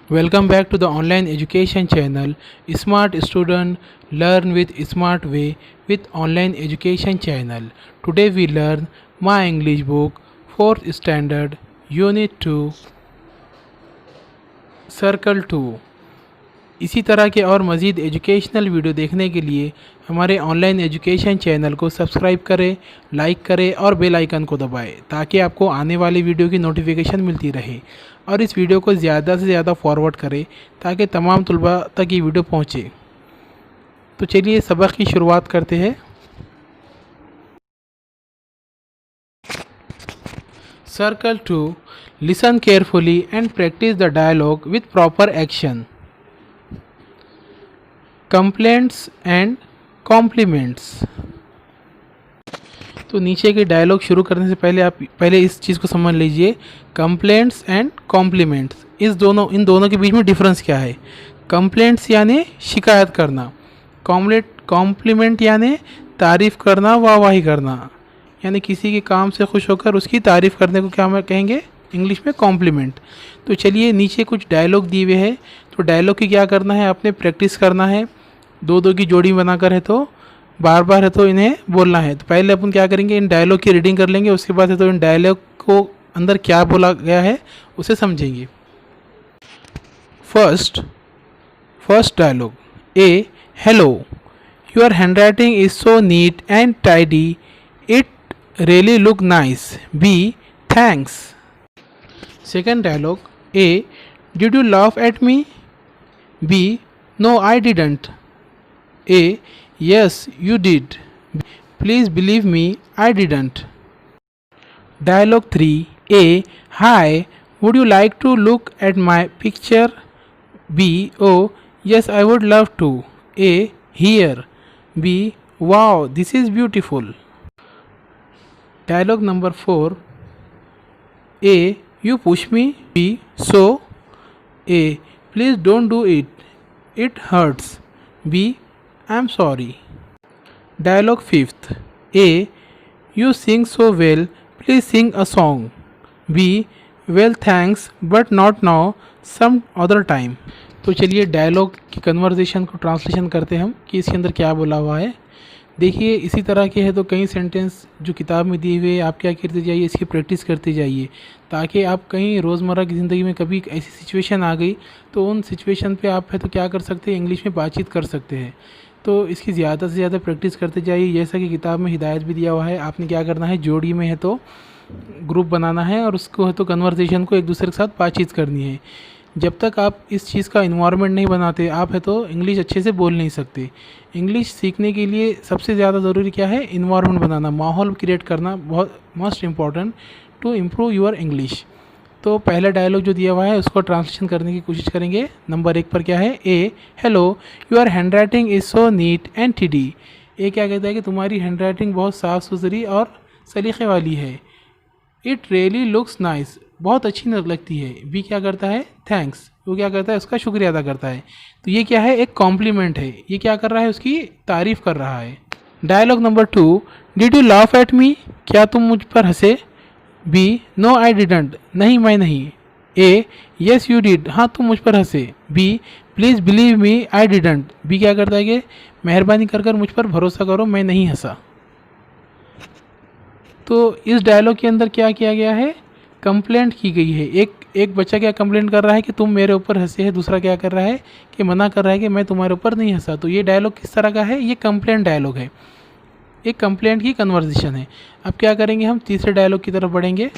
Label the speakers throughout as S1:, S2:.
S1: Welcome back to the online education channel Smart Student Learn with Smart Way with online education channel. Today we learn My English book 4th standard Unit 2 Circle 2. इसी तरह के और मज़ीद educational video देखने के लिए हमारे online education channel को सब्सक्राइब करें, लाइक करें और बेल आइकन को दबाएं ताकि आपको आने वाली वीडियो की नोटिफिकेशन मिलती रहे। और इस वीडियो को ज़्यादा से ज़्यादा फॉरवर्ड करें ताकि तमाम तलबा तक ये वीडियो पहुँचे। तो चलिए सबक की शुरुआत करते हैं। Circle 2. Listen carefully and practice the dialogue with proper action. Complaints and compliments. तो नीचे के डायलॉग शुरू करने से पहले आप पहले इस चीज़ को समझ लीजिए, कंप्लेंट्स एंड कॉम्प्लीमेंट्स, इन दोनों के बीच में डिफरेंस क्या है। कंप्लेंट्स यानी शिकायत करना, कॉम्प्लीमेंट यानी तारीफ़ करना, वाहवाही करना, यानी किसी के काम से खुश होकर उसकी तारीफ़ करने को क्या हम कहेंगे इंग्लिश में कॉम्प्लीमेंट। तो चलिए नीचे कुछ डायलॉग दिए हुए हैं, तो डायलॉग की क्या करना है, आपने प्रैक्टिस करना है। दो दो की जोड़ी बनाकर है तो बार बार है तो इन्हें बोलना है। तो पहले अपन क्या करेंगे, इन डायलॉग की रीडिंग कर लेंगे, उसके बाद है तो इन डायलॉग को अंदर क्या बोला गया है उसे समझेंगे। First dialogue A. Hello, your handwriting is so neat and tidy, it really look nice. B. Thanks. Second dialogue A. Did you laugh at me? B. No I didn't. A. Yes, you did. Please believe me, I didn't. Dialogue 3. A. Hi, would you like to look at my picture? B. Oh, yes, I would love to. A. Here. B. Wow, this is beautiful. Dialogue number 4. A. You push me. B. So. A. Please don't do it. It hurts. B. I'm sorry. Dialogue 5th. A. You sing so well, please sing a song. B. Well thanks but not now, some other time. तो चलिए dialogue की conversation को translation करते हैं हम कि इसके अंदर क्या बोला हुआ है। देखिए इसी तरह के है तो कई सेंटेंस जो किताब में दिए हुए आप क्या करते जाइए, इसकी प्रैक्टिस करते जाइए ताकि आप कहीं रोज़मर्रा की ज़िंदगी में कभी ऐसी सिचुएशन आ गई तो उन सिचुएशन पे आप है तो क्या कर सकते हैं, इंग्लिश में बातचीत कर सकते हैं। तो इसकी ज़्यादा से ज़्यादा प्रैक्टिस करते जाइए। जैसा कि किताब में हिदायत भी दिया हुआ है, आपने क्या करना है, जोड़ी में है तो ग्रुप बनाना है और उसको है तो कन्वर्सेशन को एक दूसरे के साथ बातचीत करनी है। जब तक आप इस चीज़ का इन्वायरमेंट नहीं बनाते आप है तो इंग्लिश अच्छे से बोल नहीं सकते। इंग्लिश सीखने के लिए सबसे ज़्यादा ज़रूरी क्या है, इन्वायरमेंट बनाना, माहौल क्रिएट करना बहुत most important to improve your English. तो पहला डायलॉग जो दिया हुआ है उसको ट्रांसलेशन करने की कोशिश करेंगे। नंबर 1 पर क्या है, A. Hello, your handwriting is so neat and tidy. A क्या कहता है कि तुम्हारी हैंड राइटिंग बहुत साफ़ सुथरी और सलीक़े वाली है। इट रियली लुक्स नाइस, बहुत अच्छी लगती है। बी क्या करता है, थैंक्स, वो क्या करता है उसका शुक्रिया अदा करता है। तो ये क्या है, एक कॉम्प्लीमेंट है, ये क्या कर रहा है उसकी तारीफ़ कर रहा है। Dialogue number 2. Did you laugh at me, क्या तुम मुझ पर हंसे? बी. नो आई डिडंट, नहीं मैं नहीं. ए. येस यू डिड, हाँ तुम मुझ पर हंसे. B. Please believe me I didn't. B क्या करता है कि मेहरबानी कर मुझ पर भरोसा करो मैं नहीं हंसा। तो इस डायलॉग के अंदर क्या किया गया है, कंप्लेंट की गई है। एक बच्चा क्या कंप्लेंट कर रहा है कि तुम मेरे ऊपर हंसे है, दूसरा क्या कर रहा है कि मना कर रहा है कि मैं तुम्हारे ऊपर नहीं हंसा। तो ये डायलॉग किस तरह का है, ये कंप्लेंट डायलॉग है, एक कंप्लेंट की कन्वर्सेशन है। अब क्या करेंगे, हम तीसरे डायलॉग की तरफ बढ़ेंगे।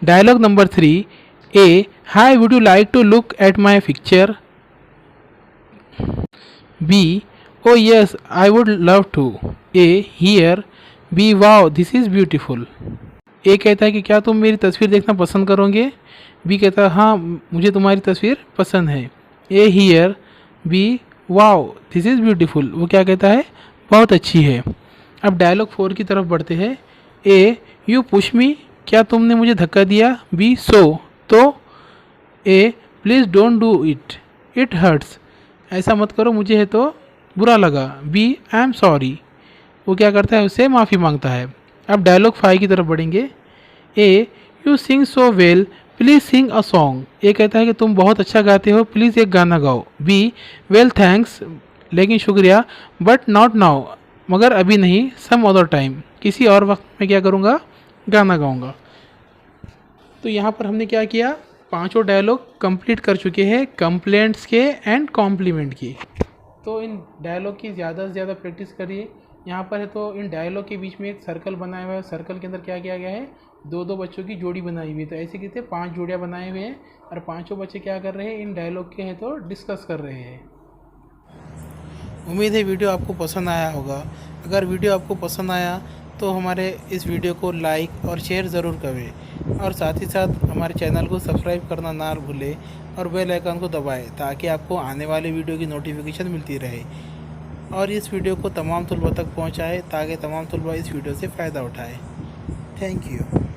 S1: Dialogue number 3. A. Hi, would you like to look at my picture? B. Oh yes I would love to. A. Here. B. Wow this is beautiful. A कहता है कि क्या तुम मेरी तस्वीर देखना पसंद करोगे? बी कहता है हाँ मुझे तुम्हारी तस्वीर पसंद है. A. Here. B. Wow this is beautiful, वो क्या कहता है, बहुत अच्छी है। अब डायलॉग 4 की तरफ बढ़ते हैं। ए. यू पुश मी, क्या तुमने मुझे धक्का दिया? बी. सो, तो. A. Please don't do it, it hurts, ऐसा मत करो मुझे है तो बुरा लगा. बी. आई एम सॉरी, वो क्या करता है, उससे माफ़ी मांगता है। अब डायलॉग 5 की तरफ बढ़ेंगे। A. You sing so well, please sing a song, A कहता है कि तुम बहुत अच्छा गाते हो, प्लीज़ एक गाना गाओ। बी, वेल थैंक्स, लेकिन शुक्रिया, बट नॉट नाउ, मगर अभी नहीं, सम अदर टाइम, किसी और वक्त में क्या करूँगा, गाना गाऊँगा। तो यहाँ पर हमने क्या किया, पांचों डायलॉग कंप्लीट कर चुके हैं, कंप्लेंट्स के एंड कॉम्प्लीमेंट के। तो इन डायलॉग की ज़्यादा से ज़्यादा प्रैक्टिस करिए। यहाँ पर है तो इन डायलॉग के बीच में एक सर्कल बनाया हुआ है, सर्कल के अंदर क्या किया गया है, दो दो बच्चों की जोड़ी बनाई हुई है। तो ऐसे कहते हैं 5 जोड़ियाँ बनाए हुए हैं और पांचों बच्चे क्या कर रहे हैं, इन डायलॉग के हैं तो डिस्कस कर रहे हैं। उम्मीद है वीडियो आपको पसंद आया होगा। अगर वीडियो आपको पसंद आया तो हमारे इस वीडियो को लाइक और शेयर ज़रूर करें और साथ ही साथ हमारे चैनल को सब्सक्राइब करना ना भूलें और बेल आइकन को दबाएं ताकि आपको आने वाले वीडियो की नोटिफिकेशन मिलती रहे। और इस वीडियो को तमाम तलबा तक पहुंचाएं ताकि तमाम तलबा इस वीडियो से फ़ायदा उठाएं। Thank you.